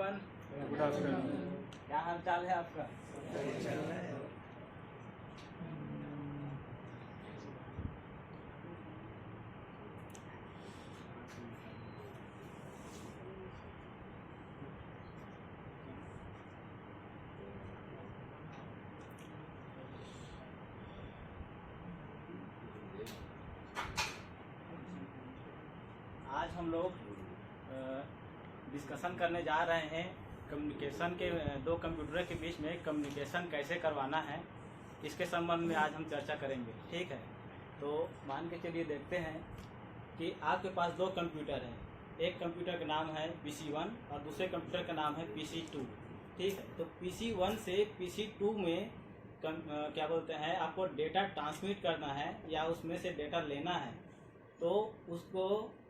Everyone, good afternoon. क्या हाल चाल है आपका? चल रहा है। आज हम लोग डिस्कशन करने जा रहे हैं कम्युनिकेशन के दो कंप्यूटर के बीच में कम्युनिकेशन कैसे करवाना है, इसके संबंध में आज हम चर्चा करेंगे। ठीक है, तो मान के चलिए देखते हैं कि आपके पास दो कंप्यूटर हैं। एक कंप्यूटर का नाम है PC1 और दूसरे कंप्यूटर का नाम है PC2। ठीक है, तो PC1 से PC2 में क्या बोलते हैं, आपको डेटा ट्रांसमिट करना है या उसमें से डेटा लेना है। तो उसको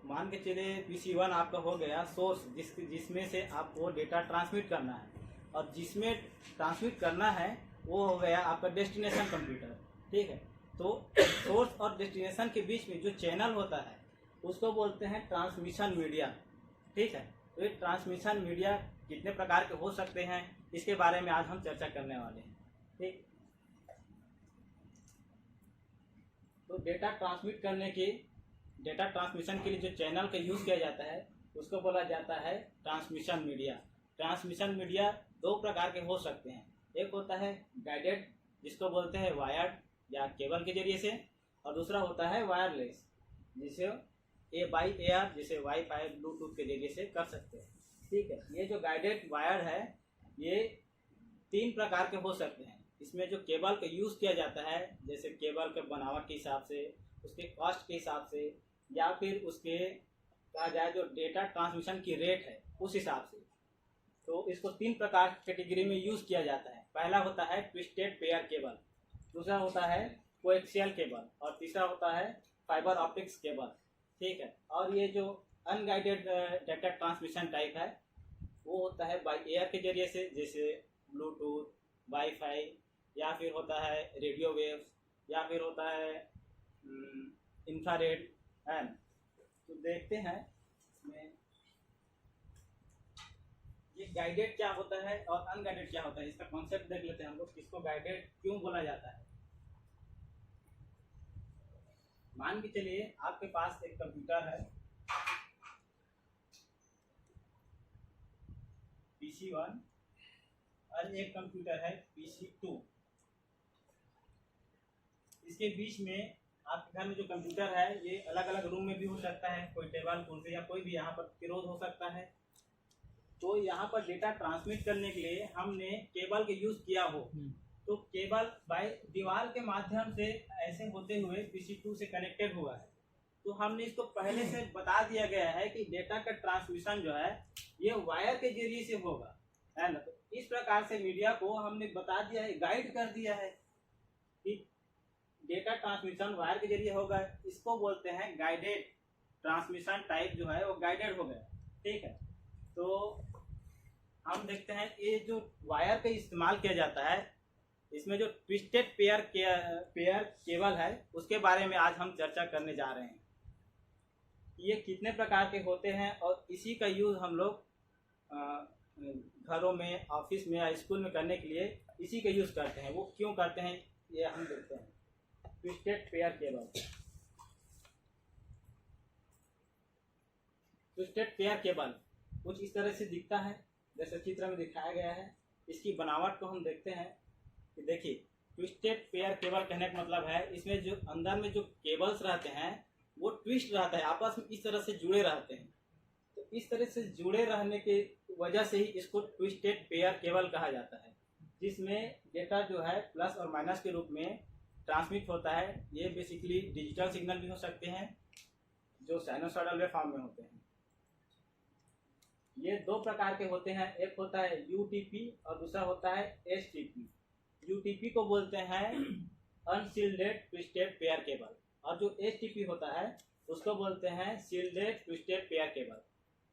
मान के चलिए PC1 आपका हो गया सोर्स, जिसमें से आपको डेटा ट्रांसमिट करना है, और जिसमें ट्रांसमिट करना है वो हो गया आपका डेस्टिनेशन कंप्यूटर। ठीक है, तो सोर्स और डेस्टिनेशन के बीच में जो चैनल होता है उसको बोलते हैं ट्रांसमिशन मीडिया। ठीक है, तो ये ट्रांसमिशन मीडिया कितने प्रकार के हो सकते हैं, इसके बारे में आज हम चर्चा करने वाले हैं। ठीक, तो डेटा ट्रांसमिशन के लिए जो चैनल का यूज़ किया जाता है उसको बोला जाता है ट्रांसमिशन मीडिया। ट्रांसमिशन मीडिया दो प्रकार के हो सकते हैं। एक होता है गाइडेड, जिसको बोलते हैं वायर्ड या केबल के जरिए से, और दूसरा होता है वायरलेस, जिसे AR जिसे वाईफाई ब्लूटूथ के जरिए से कर सकते हैं। ठीक है, ये जो गाइडेड वायर है ये तीन प्रकार के हो सकते हैं। इसमें जो केबल का यूज़ किया जाता है, जैसे केबल के बनावट के हिसाब से, उसके कॉस्ट के हिसाब से, या फिर उसके कहा जाए जो डेटा ट्रांसमिशन की रेट है उस हिसाब से, तो इसको तीन प्रकार की कैटेगरी में यूज़ किया जाता है। पहला होता है ट्विस्टेड पेयर केबल, दूसरा होता है कोएक्सियल केबल, और तीसरा होता है फाइबर ऑप्टिक्स केबल। ठीक है, और ये जो अनगाइडेड डेटा ट्रांसमिशन टाइप है वो होता है बाय एयर के जरिए से, जैसे ब्लूटूथ, वाईफाई, या फिर होता है रेडियो वेव्स, या फिर होता है इंफ्रारेड। है, तो देखते हैं इसमें ये गाइडेड क्या होता है और अनगाइडेड क्या होता है, इसका कॉन्सेप्ट देख लेते हैं हम लोग। किसको गाइडेड क्यों बोला जाता है। मान के चलिए आपके पास एक कंप्यूटर है PC1 और एक कंप्यूटर है PC2। इसके बीच में आपके घर में जो कंप्यूटर है ये अलग अलग रूम में भी हो सकता है, कोई टेबल कुर्सी या कोई भी यहाँ पर विरोध हो सकता है। तो यहाँ पर डेटा ट्रांसमिट करने के लिए हमने केबल के यूज़ किया हो, तो केबल बाय दीवार के माध्यम से ऐसे होते हुए PC2 से कनेक्टेड हुआ है। तो हमने इसको पहले से बता दिया गया है कि डेटा का ट्रांसमिशन जो है ये वायर के जरिए से होगा, है ना। तो इस प्रकार से मीडिया को हमने बता दिया है, गाइड कर दिया है कि डेटा ट्रांसमिशन वायर के जरिए होगा। इसको बोलते हैं गाइडेड ट्रांसमिशन टाइप, जो है वो गाइडेड हो गया। ठीक है, तो हम देखते हैं ये जो वायर का इस्तेमाल किया जाता है, इसमें जो ट्विस्टेड पेयर केबल है उसके बारे में आज हम चर्चा करने जा रहे हैं। ये कितने प्रकार के होते हैं और इसी का यूज़ हम लोग घरों में, ऑफिस में या स्कूल में करने के लिए इसी का यूज़ करते हैं। वो क्यों करते हैं ये हम देखते हैं। Twisted pair cable, twisted pair cable कुछ इस तरह से दिखता है जैसे चित्र में दिखाया गया है। इसकी बनावट को हम देखते हैं कि देखिए, ट्विस्टेड पेयर केबल कहने का मतलब है इसमें जो अंदर में जो केबल्स रहते हैं वो ट्विस्ट रहता है, आपस में इस तरह से जुड़े रहते हैं। तो इस तरह से जुड़े रहने की वजह से ही इसको ट्विस्टेड पेयर केबल कहा जाता है, जिसमें डेटा जो है प्लस और माइनस के रूप में ट्रांसमिट होता है। ये बेसिकली डिजिटल सिग्नल भी हो सकते हैं जो साइनोसॉइडल वेव फॉर्म में होते हैं। ये दो प्रकार के होते हैं, एक होता है UTP और दूसरा होता है STP। UTP को बोलते हैं अनशील्डेड ट्विस्टेड पेयर केबल, और जो STP होता है उसको बोलते हैं शील्डेड ट्विस्टेड पेयर केबल।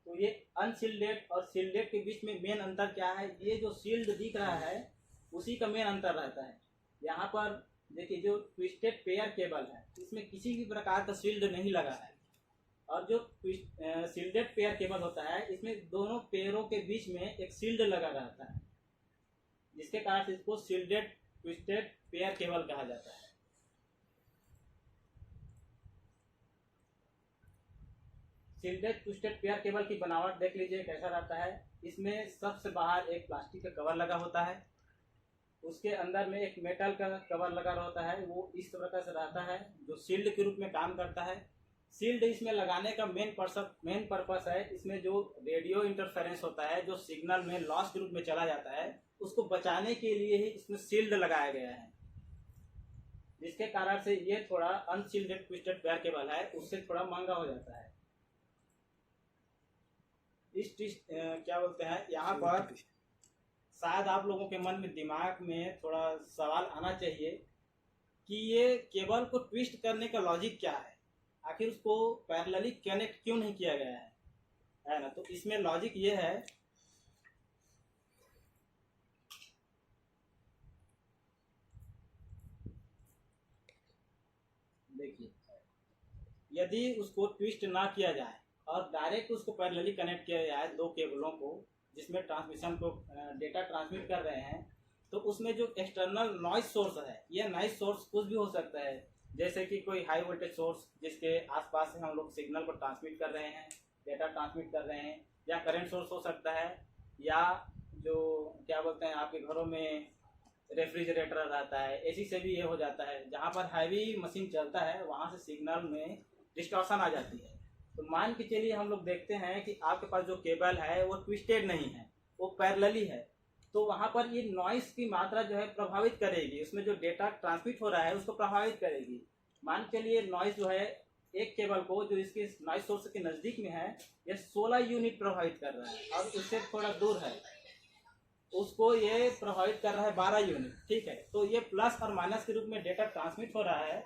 तो ये अनशील्डेड और शील्डेड के बीच में मेन अंतर क्या है, ये जो शील्ड दिख रहा है उसी का मेन अंतर रहता है। यहाँ पर देखिए, जो ट्विस्टेड पेयर केबल है इसमें किसी भी प्रकार का शील्ड नहीं लगा है, और जो शील्डेड पेयर केबल होता है, इसमें दोनों पेयरों के बीच में एक शील्ड लगा रहता है, जिसके कारण से इसको शील्डेड ट्विस्टेड पेयर केबल कहा जाता है। शील्डेड ट्विस्टेड पेयर केबल की बनावट देख लीजिए कैसा रहता है। इसमें सबसे बाहर एक प्लास्टिक का कवर लगा होता है, उसके अंदर में एक मेटल का कवर लगा होता है, वो इस तरह से रहता है जो शील्ड के रूप में काम करता है। शील्ड इसमें लगाने का मेन पर्पस है, इसमें जो रेडियो इंटरफेरेंस होता है, जो सिग्नल में लॉस के रूप में चला जाता है, उसको बचाने के लिए ही इसमें शील्ड लगाया गया है, जिसके कारण से ये थोड़ा अनशील्डेड ट्विस्टेड पेयर केबल है, उससे थोड़ा महंगा हो जाता है। इस क्या बोलते हैं, यहाँ पर शायद आप लोगों के मन में दिमाग में थोड़ा सवाल आना चाहिए कि ये केबल को ट्विस्ट करने का लॉजिक क्या है, आखिर उसको पैरेलली कनेक्ट क्यों नहीं किया गया है ना। तो इसमें लॉजिक ये है, देखिए, यदि उसको ट्विस्ट ना किया जाए और डायरेक्ट उसको पैरेलली कनेक्ट किया जाए दो केबलों को जिसमें ट्रांसमिशन को डेटा ट्रांसमिट कर रहे हैं, तो उसमें जो एक्सटर्नल नॉइज सोर्स है, ये नॉइज सोर्स कुछ भी हो सकता है, जैसे कि कोई हाई वोल्टेज सोर्स जिसके आसपास से हम लोग सिग्नल को ट्रांसमिट कर रहे हैं, डेटा ट्रांसमिट कर रहे हैं, या करंट सोर्स हो सकता है, या जो क्या बोलते हैं आपके घरों में रेफ्रिजरेटर रहता है, एसी से भी ये हो जाता है, जहाँ पर हैवी मशीन चलता है वहाँ से सिग्नल में डिस्टॉर्शन आ जाती है। तो मान के चलिए हम लोग देखते हैं कि आपके पास जो केबल है वो ट्विस्टेड नहीं है, वो पैरेलली है, तो वहाँ पर ये नॉइस की मात्रा जो है प्रभावित करेगी, उसमें जो डेटा ट्रांसमिट हो रहा है उसको प्रभावित करेगी। मान के लिए नॉइस जो है एक केबल को जो इसके नॉइस सोर्स के नज़दीक में है, ये 16 यूनिट प्रभावित कर रहा है, और उससे थोड़ा दूर है उसको ये प्रभावित कर रहा है 12 यूनिट। ठीक है, तो ये प्लस और माइनस के रूप में डेटा ट्रांसमिट हो रहा है।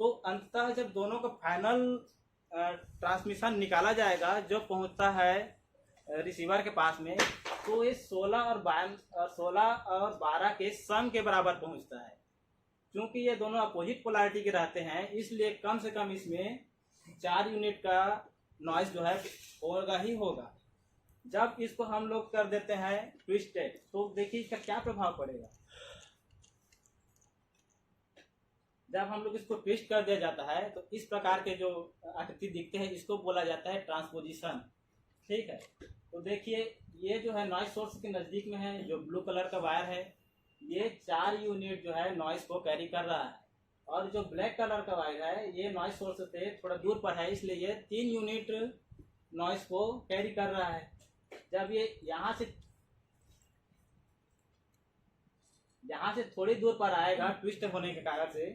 तो अंततः जब दोनों का फाइनल ट्रांसमिशन निकाला जाएगा जो पहुंचता है रिसीवर के पास में, तो ये 16 और 12 के सम के बराबर पहुंचता है। क्योंकि ये दोनों अपोजिट पोलैरिटी के रहते हैं, इसलिए कम से कम इसमें 4 यूनिट का नॉइस जो है होगा ही होगा। जब इसको हम लोग कर देते हैं ट्विस्टेड, तो देखिए इसका क्या प्रभाव पड़ेगा। जब हम लोग इसको ट्विस्ट कर दिया जाता है तो इस प्रकार के जो आकृति दिखते हैं इसको बोला जाता है ट्रांसपोजिशन। ठीक है, तो देखिए ये जो है नॉइस सोर्स के नज़दीक में है, जो ब्लू कलर का वायर है, ये 4 यूनिट जो है नॉइस को कैरी कर रहा है, और जो ब्लैक कलर का वायर है ये नॉइस सोर्स से थोड़ा दूर पर है, इसलिए ये 3 यूनिट नॉइस को कैरी कर रहा है। जब ये यहाँ से थोड़ी दूर पर आएगा ट्विस्ट होने के कारण से,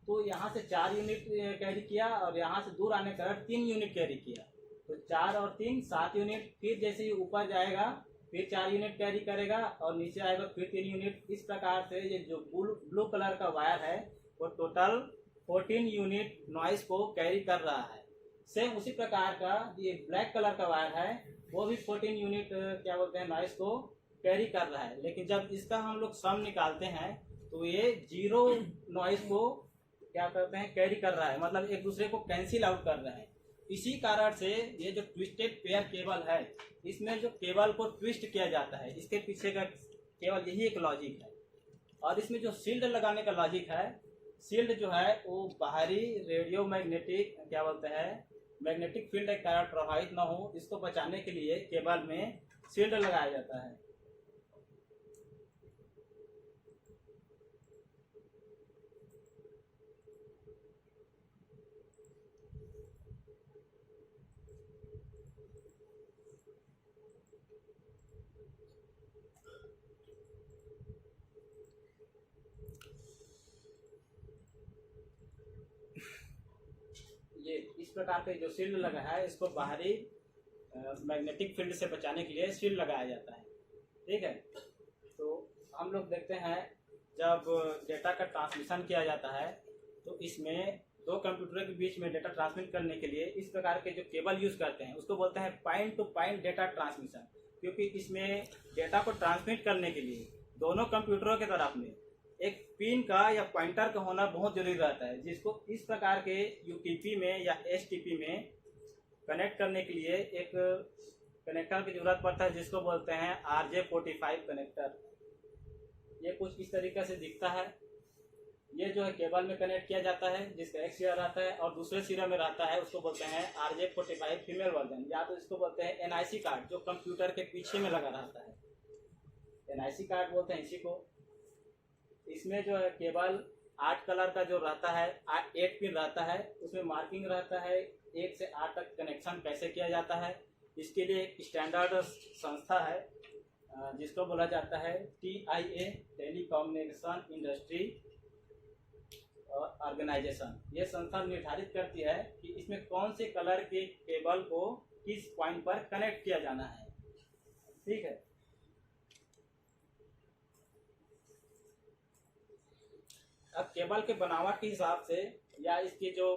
तो यहाँ से 4 यूनिट कैरी किया, और यहाँ से दूर आने के कारण 3 यूनिट कैरी किया, तो 4 और 3 7 यूनिट। फिर जैसे ही ऊपर जाएगा फिर 4 यूनिट कैरी करेगा, और नीचे आएगा फिर 3 यूनिट। इस प्रकार से ये जो ब्लू कलर का वायर है वो टोटल 14 यूनिट नॉइस को कैरी कर रहा है। सेम उसी प्रकार का ये ब्लैक कलर का वायर है, वो भी 14 यूनिट क्या बोलते हैं नॉइस को कैरी कर रहा है। लेकिन जब इसका हम लोग सम निकालते हैं तो ये 0 नॉइस को क्या करते हैं कैरी कर रहा है, मतलब एक दूसरे को कैंसिल आउट कर रहे हैं। इसी कारण से ये जो ट्विस्टेड पेयर केबल है, इसमें जो केबल को ट्विस्ट किया जाता है, इसके पीछे का केवल यही एक लॉजिक है। और इसमें जो शील्ड लगाने का लॉजिक है, शील्ड जो है वो बाहरी रेडियो मैग्नेटिक क्या बोलते हैं मैग्नेटिक फील्ड के कारण प्रभावित ना हो, इसको बचाने के लिए केबल में शील्ड लगाया जाता है। ये इस प्रकार के जो शील्ड लगा है इसको बाहरी मैग्नेटिक फील्ड से बचाने के लिए शील्ड लगाया जाता है। ठीक है, तो हम लोग देखते हैं जब डेटा का ट्रांसमिशन किया जाता है तो इसमें दो कंप्यूटर के बीच में डेटा ट्रांसमिट करने के लिए इस प्रकार के जो केबल यूज करते हैं उसको बोलते हैं point two point data transmission. क्योंकि इसमें डेटा को ट्रांसमिट करने के लिए दोनों कंप्यूटरों के तरफ में एक पिन का या पॉइंटर का होना बहुत जरूरी रहता है, जिसको इस प्रकार के यूटीपी में या एसटीपी में कनेक्ट करने के लिए एक कनेक्टर की जरूरत पड़ता है जिसको बोलते हैं RJ45 कनेक्टर। ये कुछ इस तरीके से दिखता है। ये जो है केबल में कनेक्ट किया जाता है, जिसका एक सिरा रहता है और दूसरे सिरे में रहता है, उसको बोलते हैं RJ45 फीमेल वर्जन, या तो इसको बोलते हैं NIC कार्ड, जो कंप्यूटर के पीछे में लगा रहता है। NIC कार्ड बोलते हैं इसी को। इसमें जो है केबल 8 कलर का जो रहता है, 8 पिन रहता है, उसमें मार्किंग रहता है 1 से 8 तक कनेक्शन कैसे किया जाता है। इसके लिए एक स्टैंडर्ड संस्था है जिसको बोला जाता है TIA, टेलीकम्युनिकेशन इंडस्ट्री ऑर्गेनाइजेशन। ये संस्था निर्धारित करती है कि इसमें कौन से कलर के केबल को किस पॉइंट पर कनेक्ट किया जाना है। ठीक है। अब केबल के बनावट के हिसाब से या इसकी जो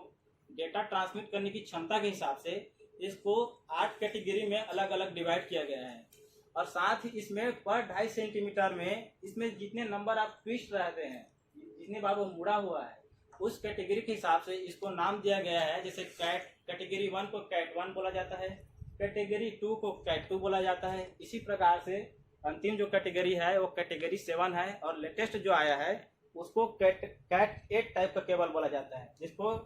डेटा ट्रांसमिट करने की क्षमता के हिसाब से इसको 8 कैटेगरी में अलग अलग डिवाइड किया गया है। और साथ ही इसमें पर 2.5 सेंटीमीटर में इसमें जितने नंबर आप ट्विस्ट रहते हैं, जितने बार वो मुड़ा हुआ है, उस कैटेगरी के हिसाब से इसको नाम दिया गया है। जैसे कैटेगरी 1 को कैट 1 बोला जाता है, कैटेगरी 2 को कैट 2 बोला जाता है। इसी प्रकार से अंतिम जो कैटेगरी है वो कैटेगरी 7 है, और लेटेस्ट जो आया है उसको कैट 8 टाइप का केबल बोला जाता है, जिसको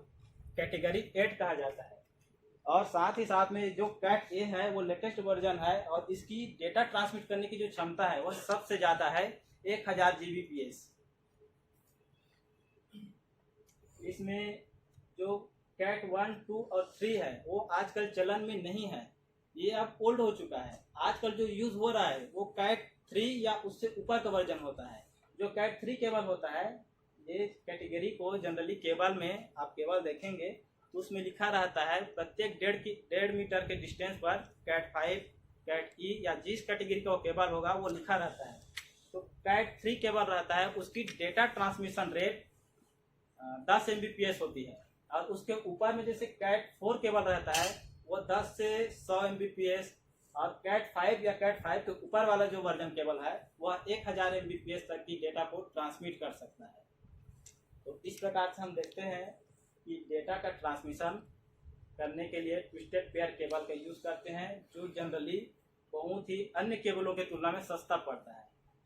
कैटेगरी 8 कहा जाता है। और साथ ही साथ में जो कैट ए है वो लेटेस्ट वर्जन है, और इसकी डेटा ट्रांसमिट करने की जो क्षमता है वो सबसे ज़्यादा है 1000 Gbps। इसमें जो कैट 1, 2 और 3 है वो आजकल चलन में नहीं है, ये अब ओल्ड हो चुका है। आजकल जो यूज़ हो रहा है वो कैट 3 या उससे ऊपर का वर्जन होता है। जो कैट 3 केबल होता है, ये कैटेगरी को जनरली केबल में आप केबल देखेंगे तो उसमें लिखा रहता है प्रत्येक 1.5 मीटर के डिस्टेंस पर कैट 5, कैट ई या जिस कैटेगरी का वो केबल होगा वो लिखा रहता है। तो कैट 3 केबल रहता है, उसकी डेटा ट्रांसमिशन रेट 10 Mbps होती है। और उसके ऊपर में जैसे कैट 4 केबल रहता है वो 10 से 100 Mbps, और कैट 5 या कैट 5 के ऊपर वाला जो वर्जन केबल है वह 1000 Mbps तक की डेटा को ट्रांसमिट कर सकता है। तो इस प्रकार से हम देखते हैं कि डेटा का ट्रांसमिशन करने के लिए ट्विस्टेड पेयर केबल का यूज़ करते हैं, जो जनरली बहुत ही अन्य केबलों की तुलना में सस्ता पड़ता है।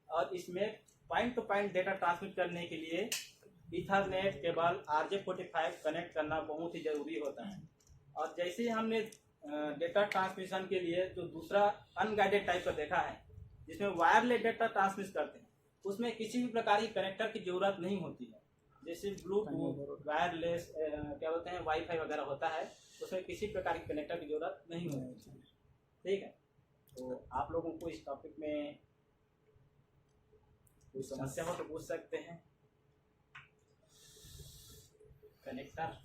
और इसमें point two point data transmit करने के लिए ईथरनेट केबल RJ45 कनेक्ट करना बहुत ही ज़रूरी होता है। और जैसे ही हमने डेटा ट्रांसमिशन के लिए जो दूसरा अनगाइडेड टाइप का देखा है, जिसमें वायरलेस डेटा ट्रांसमिट करते हैं, उसमें किसी भी प्रकार की कनेक्टर की ज़रूरत नहीं होती है। जैसे ब्लूटूथ, वायरलेस क्या बोलते हैं, वाईफाई वगैरह होता है, उसमें किसी प्रकार की कनेक्टर की ज़रूरत नहीं होती है। ठीक है। तो आप लोगों को इस टॉपिक में कोई समस्या हो तो पूछ सकते हैं। कनेक्टर